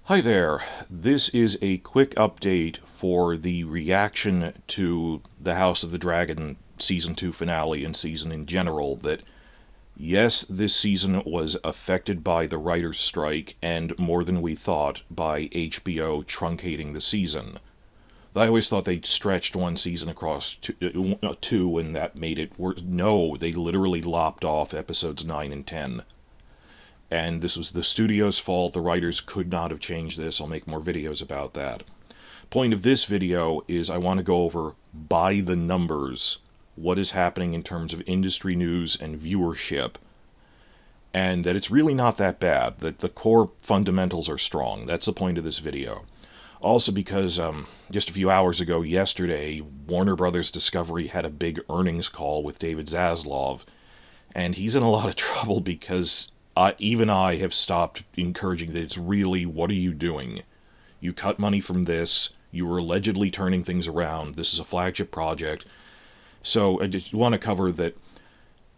Hi there. This is a quick update for the reaction to the House of the Dragon Season 2 finale and season in general. That, yes, this season was affected by the writer's strike and more than we thought by HBO truncating the season. I always thought they stretched one season across two and that made it worse. No, they literally lopped off episodes 9 and 10. And this was the studio's fault. The writers could not have changed this. I'll make more videos about that. Point of this video is I want to go over, by the numbers, what is happening in terms of industry news and viewership, and that it's really not that bad, that the core fundamentals are strong. That's the point of this video. Also because just a few hours ago, yesterday, Warner Brothers Discovery had a big earnings call with David Zaslav, and he's in a lot of trouble because even I have stopped encouraging that it's really, what are you doing? You cut money from this, you were allegedly turning things around, this is a flagship project. So I just want to cover that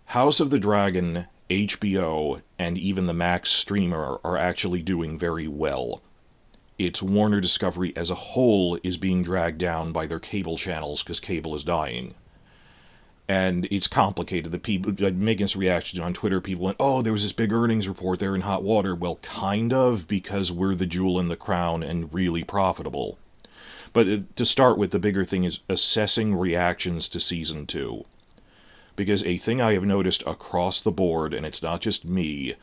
House of the Dragon, HBO, and even the Max streamer are actually doing very well. It's Warner Discovery as a whole is being dragged down by their cable channels because cable is dying. And it's complicated. The people, Megan's reaction on Twitter, people went, oh, there was this big earnings report, they're in hot water. Well, kind of, because we're the jewel in the crown and really profitable. But to start with, the bigger thing is assessing reactions to Season 2. Because a thing I have noticed across the board, and it's not just me,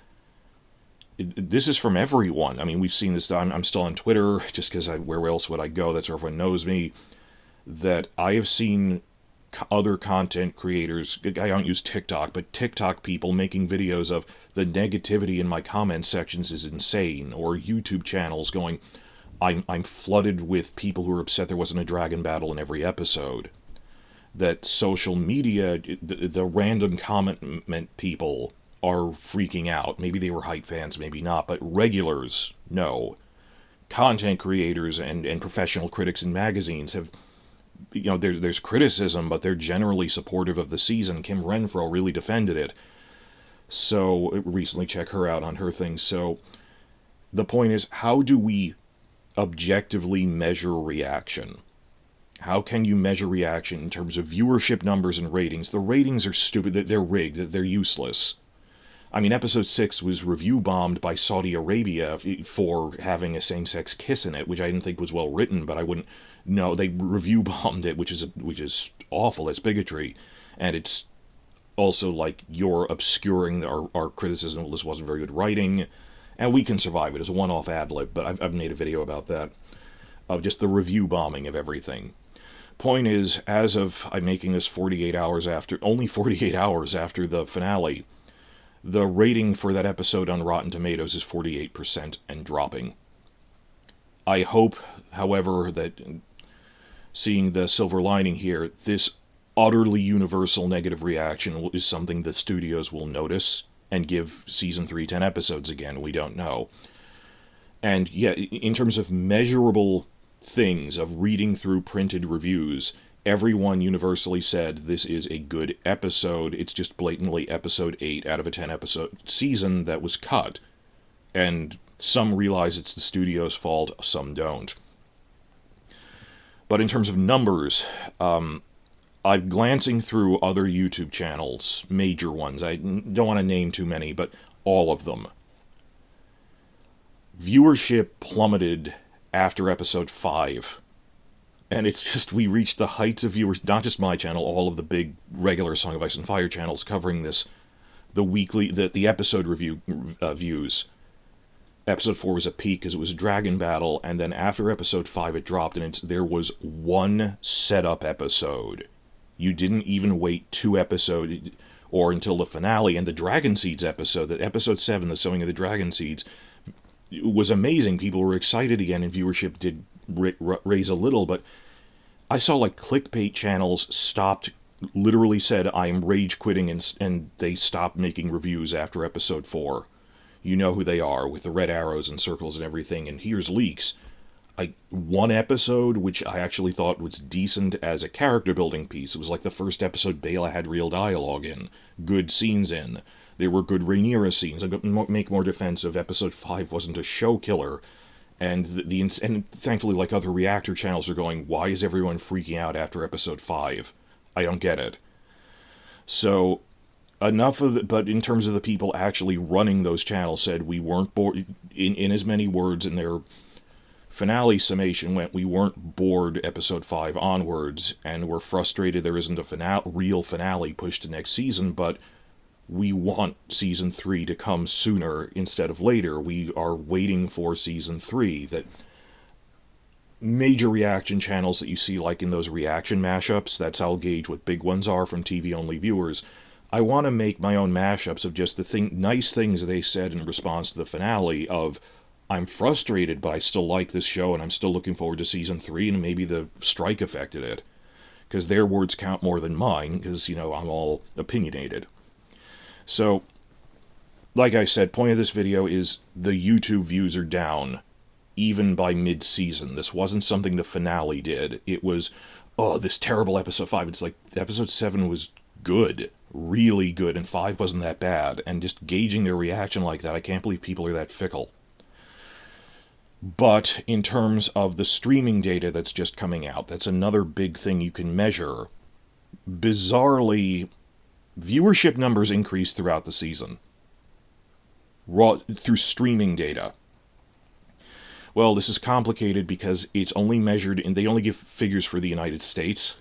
this is from everyone. I mean, we've seen this, I'm still on Twitter, just because where else would I go? That's where everyone knows me. That I have seen other content creators, I don't use TikTok, but TikTok people making videos of the negativity in my comment sections is insane, or YouTube channels going, I'm flooded with people who are upset there wasn't a dragon battle in every episode. That social media, the random comment people are freaking out. Maybe they were hype fans, maybe not, but regulars, no. Content creators and professional critics in magazines have, there's criticism, but they're generally supportive of the season. Kim Renfro really defended it. So, recently check her out on her thing. So, the point is, how do we objectively measure reaction? How can you measure reaction in terms of viewership numbers and ratings? The ratings are stupid, they're rigged, they're useless. I mean, episode 6 was review bombed by Saudi Arabia for having a same-sex kiss in it, which I didn't think was well written, but I wouldn't know. They review bombed it, which is awful. It's bigotry, and it's also like you're obscuring our criticism. Well, this wasn't very good writing, and we can survive it as a one-off ad-lib. But I've made a video about that, of just the review bombing of everything. Point is, as of I'm making this only 48 hours after the finale, the rating for that episode on Rotten Tomatoes is 48% and dropping. I hope, however, that seeing the silver lining here, this utterly universal negative reaction is something the studios will notice and give Season 3 10 episodes again. We don't know. And yeah, in terms of measurable things, of reading through printed reviews, everyone universally said this is a good episode. It's just blatantly episode 8 out of a 10 episode season that was cut. And some realize it's the studio's fault, some don't. But in terms of numbers, I'm glancing through other YouTube channels, major ones. I don't want to name too many, but all of them. Viewership plummeted after episode 5. And it's just, we reached the heights of viewers, not just my channel, all of the big regular Song of Ice and Fire channels covering this, the episode review views. Episode 4 was a peak because it was a dragon battle, and then after episode 5 it dropped, and there was one setup episode. You didn't even wait 2 episodes, or until the finale, and the Dragon Seeds episode, that episode 7, the Sowing of the Dragon Seeds, was amazing. People were excited again, and viewership did raise a little, but I saw like clickbait channels literally said, I am rage quitting, and they stopped making reviews after episode 4. You know who they are, with the red arrows and circles and everything, and here's leaks. One episode, which I actually thought was decent as a character building piece. It was like the first episode Bela had real dialogue in, good scenes in. There were good Rhaenyra scenes. I make more defensive. Episode 5 wasn't a show killer, And and thankfully, like, other reactor channels are going, why is everyone freaking out after episode 5? I don't get it. So enough of the, but in terms of the people actually running those channels said we weren't bored, in as many words in their finale summation went, we weren't bored episode 5 onwards, and we're frustrated there isn't a real finale pushed to next season, but we want season 3 to come sooner instead of later. We are waiting for season 3. That major reaction channels that you see, like in those reaction mashups, that's how I'll gauge what big ones are from TV-only viewers. I want to make my own mashups of just the nice things they said in response to the finale of, I'm frustrated, but I still like this show, and I'm still looking forward to season 3, and maybe the strike affected it. Because their words count more than mine, because, I'm all opinionated. So, like I said, point of this video is the YouTube views are down, even by mid-season. This wasn't something the finale did. It was, oh, this terrible episode 5. It's like, episode 7 was good, really good, and 5 wasn't that bad. And just gauging their reaction like that, I can't believe people are that fickle. But in terms of the streaming data that's just coming out, that's another big thing you can measure. Bizarrely, viewership numbers increased throughout the season. Through streaming data. Well, this is complicated because it's only measured, and they only give figures for the United States.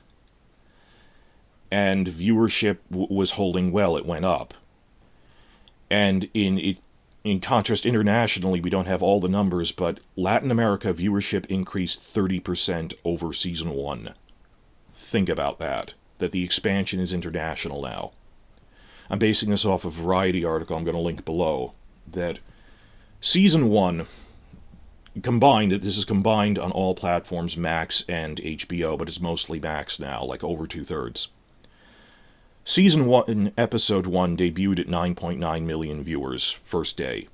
And viewership was holding well, it went up. And in contrast, internationally, we don't have all the numbers, but Latin America viewership increased 30% over season 1. Think about that the expansion is international now. I'm basing this off a Variety article I'm going to link below, that season 1, this is combined on all platforms, Max and HBO, but it's mostly Max now, like over 2/3. Season 1, episode 1 debuted at 9.9 million viewers first day.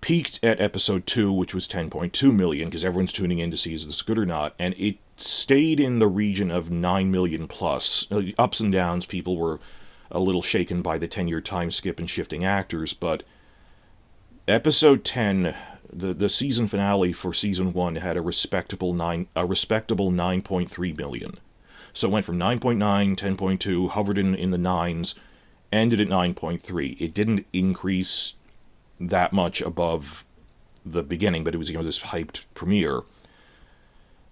Peaked at episode 2, which was 10.2 million, because everyone's tuning in to see is this good or not, and it stayed in the region of 9 million plus. Ups and downs, people were a little shaken by the 10-year time skip and shifting actors, but episode 10, the season finale for season 1, had a respectable 9.3 million. So it went from 9.9, 10.2, hovered in the 9s, ended at 9.3. It didn't increase that much above the beginning, but it was this hyped premiere.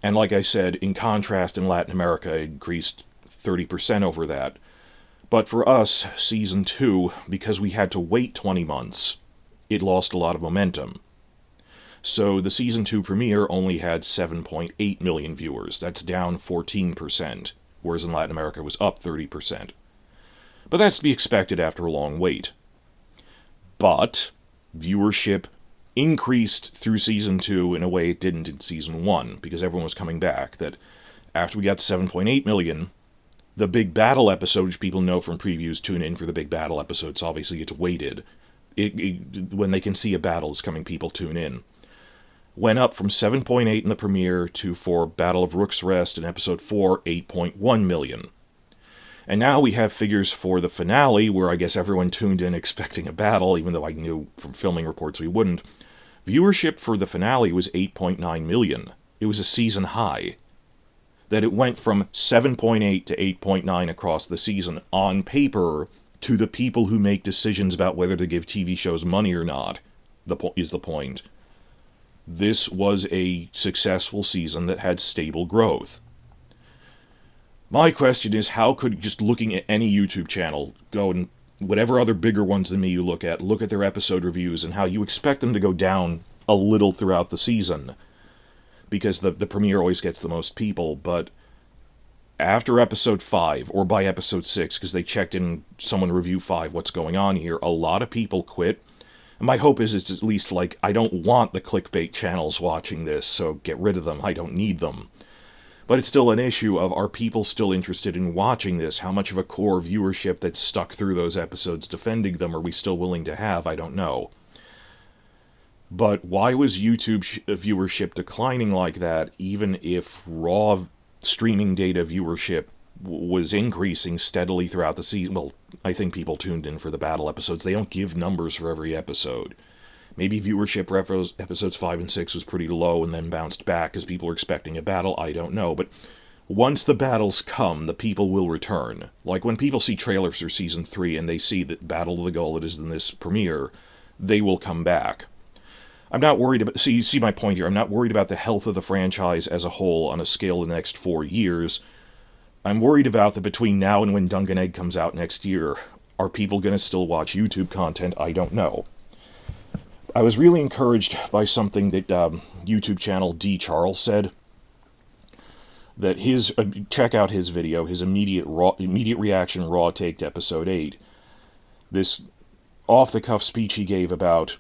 And like I said, in contrast, in Latin America, it increased 30% over that. But for us, season 2, because we had to wait 20 months, it lost a lot of momentum. So the season 2 premiere only had 7.8 million viewers. That's down 14%, whereas in Latin America it was up 30%. But that's to be expected after a long wait. But viewership increased through season 2 in a way it didn't in season 1, because everyone was coming back. That after we got 7.8 million, the big battle episode, which people know from previews, tune in for the big battle episodes, obviously it's weighted. When they can see a battle is coming, people tune in. Went up from 7.8 in the premiere to, for Battle of Rook's Rest in episode 4, 8.1 million. And now we have figures for the finale, where I guess everyone tuned in expecting a battle, even though I knew from filming reports we wouldn't. Viewership for the finale was 8.9 million. It was a season high. That it went from 7.8 to 8.9 across the season on paper to the people who make decisions about whether to give TV shows money or not, is the point. This was a successful season that had stable growth. My question is, how could, just looking at any YouTube channel, go and whatever other bigger ones than me you look at their episode reviews, and how you expect them to go down a little throughout the season, because the premiere always gets the most people, but after episode 5, or by episode 6, because they checked in someone review 5, what's going on here, a lot of people quit. And my hope is it's at least like, I don't want the clickbait channels watching this, so get rid of them, I don't need them. But it's still an issue of, are people still interested in watching this? How much of a core viewership that's stuck through those episodes defending them are we still willing to have? I don't know. But why was YouTube viewership declining like that, even if raw streaming data viewership was increasing steadily throughout the season? Well, I think people tuned in for the battle episodes. They don't give numbers for every episode. Maybe viewership for episodes 5 and 6 was pretty low and then bounced back because people were expecting a battle. I don't know. But once the battles come, the people will return. Like when people see trailers for Season 3 and they see that Battle of the Gullet is in this premiere, they will come back. I'm not worried about... See, you see my point here. I'm not worried about the health of the franchise as a whole on a scale of the next 4 years. I'm worried about that between now and when Dunk and Egg comes out next year, are people going to still watch YouTube content? I don't know. I was really encouraged by something that YouTube channel D. Charles said. That his... check out his video, his immediate reaction raw take to Episode 8. This off-the-cuff speech he gave about...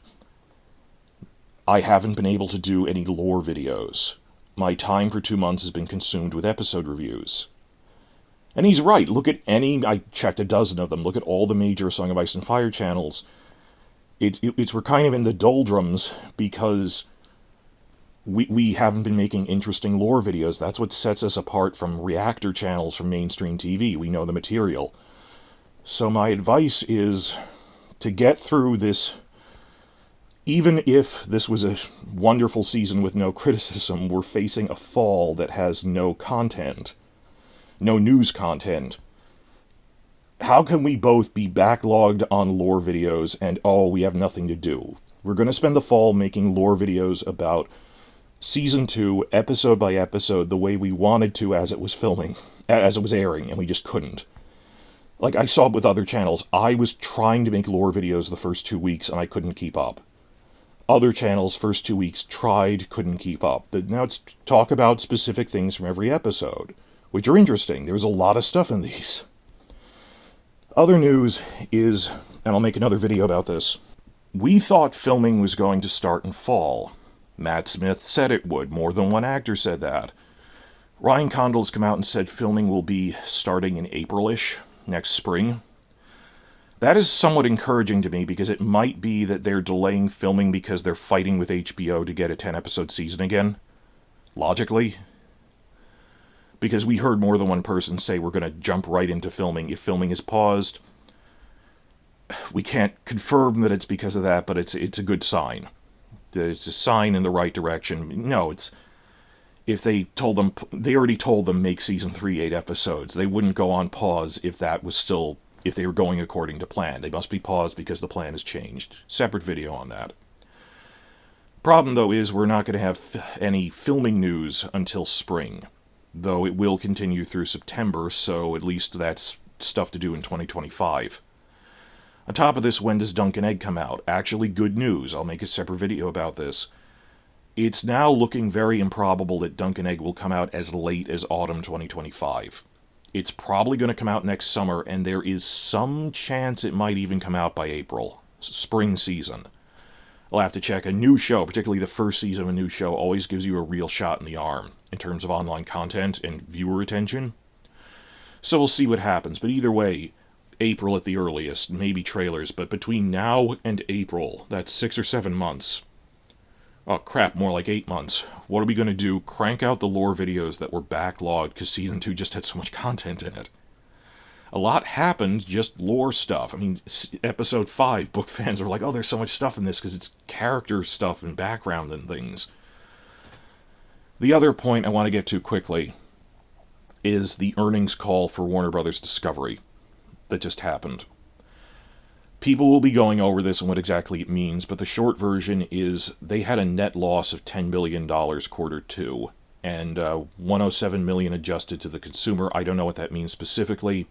I haven't been able to do any lore videos. My time for 2 months has been consumed with episode reviews. And he's right. Look at any... I checked a dozen of them. Look at all the major Song of Ice and Fire channels. We're kind of in the doldrums because we haven't been making interesting lore videos. That's what sets us apart from reactor channels from mainstream TV. We know the material. So my advice is to get through this... Even if this was a wonderful season with no criticism, we're facing a fall that has no content. No news content. How can we both be backlogged on lore videos and, oh, we have nothing to do? We're going to spend the fall making lore videos about Season 2, episode by episode, the way we wanted to as it was airing, and we just couldn't. Like I saw it with other channels. I was trying to make lore videos the first 2 weeks, and I couldn't keep up. Other channels, first 2 weeks, tried, couldn't keep up. Now it's talk about specific things from every episode, which are interesting. There's a lot of stuff in these. Other news is, and I'll make another video about this, we thought filming was going to start in fall. Matt Smith said it would. More than one actor said that. Ryan Condal's come out and said filming will be starting in April-ish, next spring. That is somewhat encouraging to me because it might be that they're delaying filming because they're fighting with HBO to get a 10-episode season again. Logically. Because we heard more than one person say we're going to jump right into filming. If filming is paused, we can't confirm that it's because of that, but it's a good sign. It's a sign in the right direction. No, it's... If they already told them make Season 3 8 episodes. They wouldn't go on pause if that was still... if they were going according to plan. They must be paused because the plan has changed. Separate video on that. Problem, though, is we're not going to have any filming news until spring. Though it will continue through September, so at least that's stuff to do in 2025. On top of this, when does Dunk and Egg come out? Actually, good news. I'll make a separate video about this. It's now looking very improbable that Dunk and Egg will come out as late as autumn 2025. It's probably going to come out next summer, and there is some chance it might even come out by April. Spring season. I'll have to check. A new show, particularly the first season of a new show, always gives you a real shot in the arm in terms of online content and viewer attention. So we'll see what happens. But either way, April at the earliest, maybe trailers. But between now and April, that's 6 or 7 months. Oh crap, more like 8 months. What are we going to do? Crank out the lore videos that were backlogged because Season 2 just had so much content in it. A lot happened, just lore stuff. I mean, Episode 5, book fans are like, oh, there's so much stuff in this because it's character stuff and background and things. The other point I want to get to quickly is the earnings call for Warner Brothers Discovery that just happened. People will be going over this and what exactly it means, but the short version is they had a net loss of $10 billion quarter 2, and $107 million adjusted to the consumer. I don't know what that means specifically,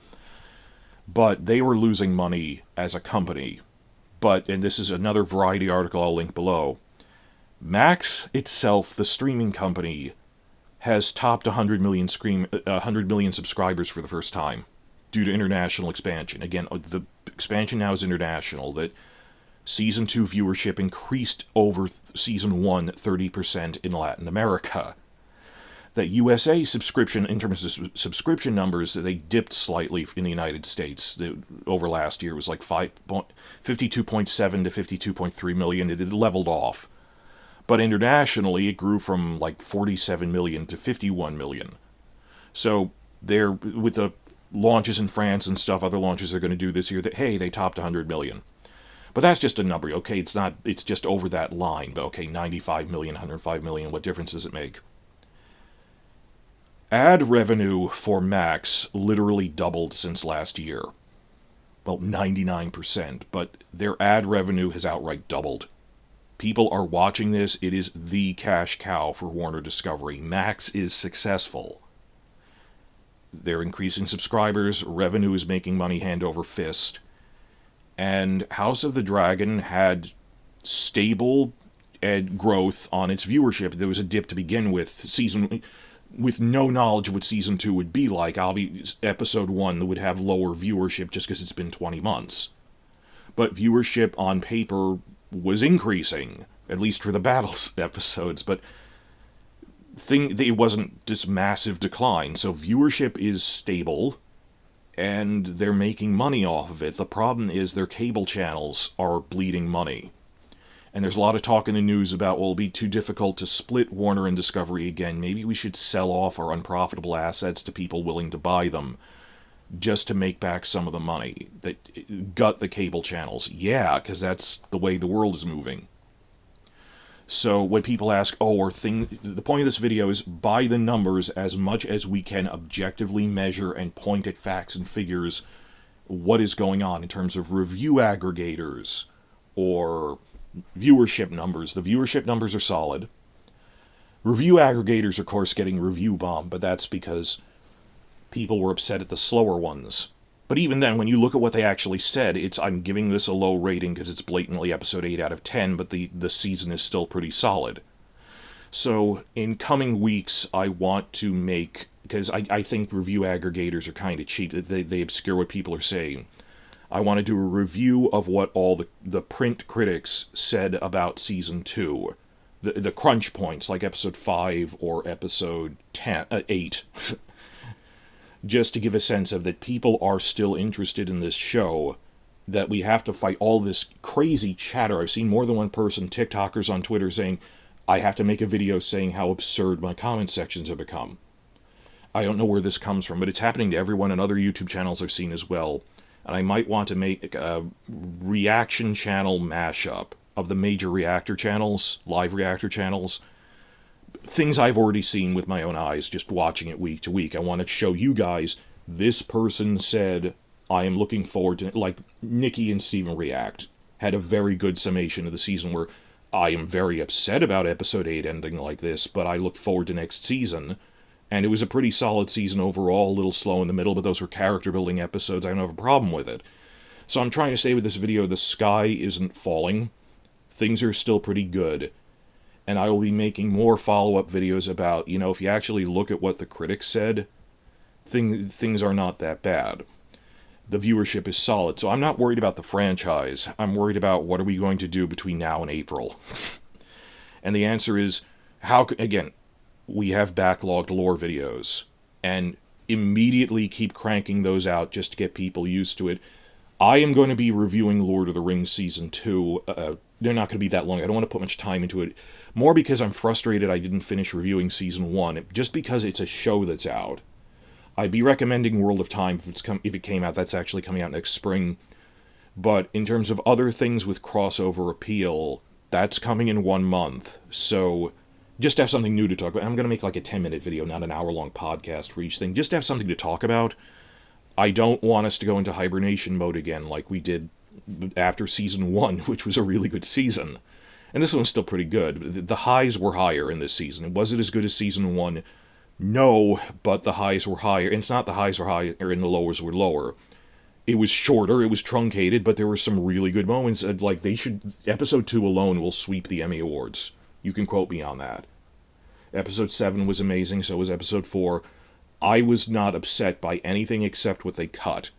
but they were losing money as a company. But, and this is another Variety article I'll link below, Max itself, the streaming company, has topped 100 million subscribers for the first time due to international expansion. Again, the expansion now is international. That Season 2 viewership increased over Season 1 30% in Latin America. That USA subscription, in terms of subscription numbers, they dipped slightly in the United States. Over last year, it was like 52.7 to 52.3 million. It leveled off. But internationally, it grew from like 47 million to 51 million. So they're, with the launches in France and stuff, other launches they're going to do this year, that, hey, they topped 100 million. But that's just a number, okay? It's just over that line. But okay, 95 million, 105 million, what difference does it make? Ad revenue for Max literally doubled since last year. Well, 99%, but their ad revenue has outright doubled. People are watching this. It is the cash cow for Warner Discovery. Max is successful. They're increasing subscribers, revenue is making money hand over fist. And House of the Dragon had stable growth on its viewership. There was a dip to begin with no knowledge of what season 2 would be like. Obviously, episode 1 would have lower viewership just because it's been 20 months. But viewership on paper was increasing, at least for the battles episodes, but it wasn't this massive decline. So viewership is stable, and they're making money off of it. The problem is their cable channels are bleeding money. And there's a lot of talk in the news about, well, it'll be too difficult to split Warner and Discovery again. Maybe we should sell off our unprofitable assets to people willing to buy them just to make back some of the money. That gut the cable channels. Yeah, because that's the way the world is moving. So when people ask, the point of this video is by the numbers as much as we can objectively measure and point at facts and figures what is going on in terms of review aggregators or viewership numbers. The viewership numbers are solid. Review aggregators, of course, getting review bombed, but that's because people were upset at the slower ones. But even then, when you look at what they actually said, I'm giving this a low rating because it's blatantly episode 8 out of 10, but the season is still pretty solid. So, in coming weeks, I want to make, because I think review aggregators are kind of cheap, they obscure what people are saying. I want to do a review of what all the print critics said about season 2. The crunch points, like episode 5 or episode 8. Just to give a sense of that people are still interested in this show, that we have to fight all this crazy chatter. I've seen more than one person, TikTokers on Twitter, saying, I have to make a video saying how absurd my comment sections have become. I don't know where this comes from, but it's happening to everyone, and other YouTube channels I've seen as well. And I might want to make a reaction channel mashup of the major reactor channels, live reactor channels, things I've already seen with my own eyes, just watching it week to week. I want to show you guys, this person said, I am looking forward to it. Like Nikki and Steven React had a very good summation of the season where I am very upset about episode 8 ending like this, but I look forward to next season. And it was a pretty solid season overall, a little slow in the middle, but those were character building episodes. I don't have a problem with it. So I'm trying to say with this video, the sky isn't falling. Things are still pretty good. And I will be making more follow-up videos about, if you actually look at what the critics said, things are not that bad. The viewership is solid. So I'm not worried about the franchise. I'm worried about what are we going to do between now and April. And the answer is, again, we have backlogged lore videos. And immediately keep cranking those out just to get people used to it. I am going to be reviewing Lord of the Rings Season 2. They're not going to be that long. I don't want to put much time into it. More because I'm frustrated I didn't finish reviewing Season 1. Just because it's a show that's out. I'd be recommending World of Time if it came out. That's actually coming out next spring. But in terms of other things with crossover appeal, that's coming in 1 month. So just to have something new to talk about. I'm going to make like a 10-minute video, not an hour-long podcast for each thing. Just to have something to talk about. I don't want us to go into hibernation mode again like we did after Season 1, which was a really good season. And this one's still pretty good. The highs were higher in this season. Was it as good as Season 1? No, but the highs were higher. And it's not the highs were higher and the lows were lower. It was shorter, it was truncated, but there were some really good moments. Episode 2 alone will sweep the Emmy Awards. You can quote me on that. Episode 7 was amazing, so was Episode 4. I was not upset by anything except what they cut.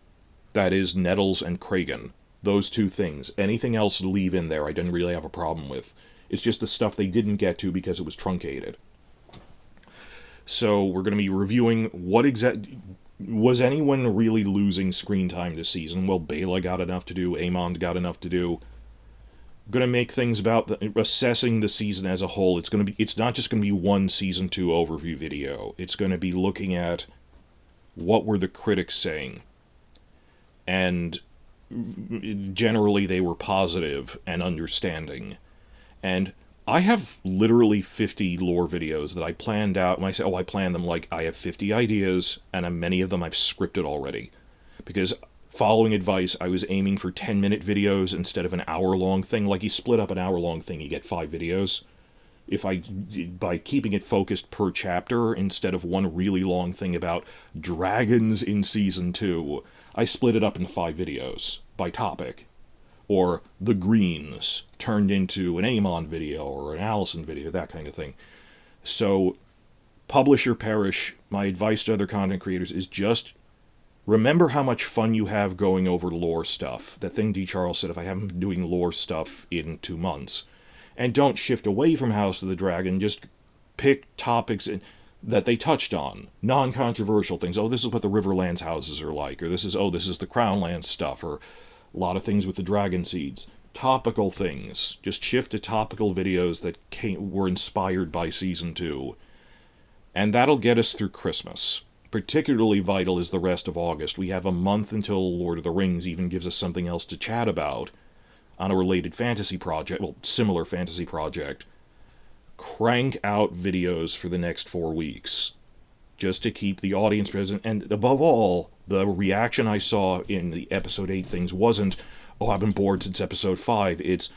That is, Nettles and Kragan. Those two things. Anything else to leave in there I didn't really have a problem with. It's just the stuff they didn't get to because it was truncated. So we're going to be reviewing was anyone really losing screen time this season? Well, Bela got enough to do, Aemond got enough to do. Going to make things about assessing the season as a whole. It's not just going to be one Season 2 overview video. It's going to be looking at what were the critics saying. And generally they were positive and understanding. And I have literally 50 lore videos that I planned out. When I say, oh, I planned them, like, I have 50 ideas, and many of them I've scripted already. Because following advice, I was aiming for 10-minute videos instead of an hour-long thing. Like, you split up an hour-long thing, you get 5 videos. By keeping it focused per chapter instead of one really long thing about dragons in Season 2, I split it up into 5 videos by topic. Or the Greens turned into an Aemon video or an Allison video, that kind of thing. So, publish or perish, my advice to other content creators is just remember how much fun you have going over lore stuff. That thing D. Charles said, if I haven't been doing lore stuff in 2 months. And don't shift away from House of the Dragon, just pick topics that they touched on. Non-controversial things. Oh, this is what the Riverlands houses are like. Or this is the Crownlands stuff. Or a lot of things with the dragon seeds. Topical things. Just shift to topical videos that were inspired by Season 2. And that'll get us through Christmas. Particularly vital is the rest of August. We have a month until Lord of the Rings even gives us something else to chat about on a related fantasy project, well, similar fantasy project. Crank out videos for the next 4 weeks, just to keep the audience present. And above all, the reaction I saw in the episode 8 things wasn't, oh, I've been bored since episode 5. It's,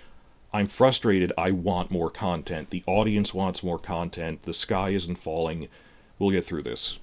I'm frustrated, I want more content. The audience wants more content. The sky isn't falling. We'll get through this.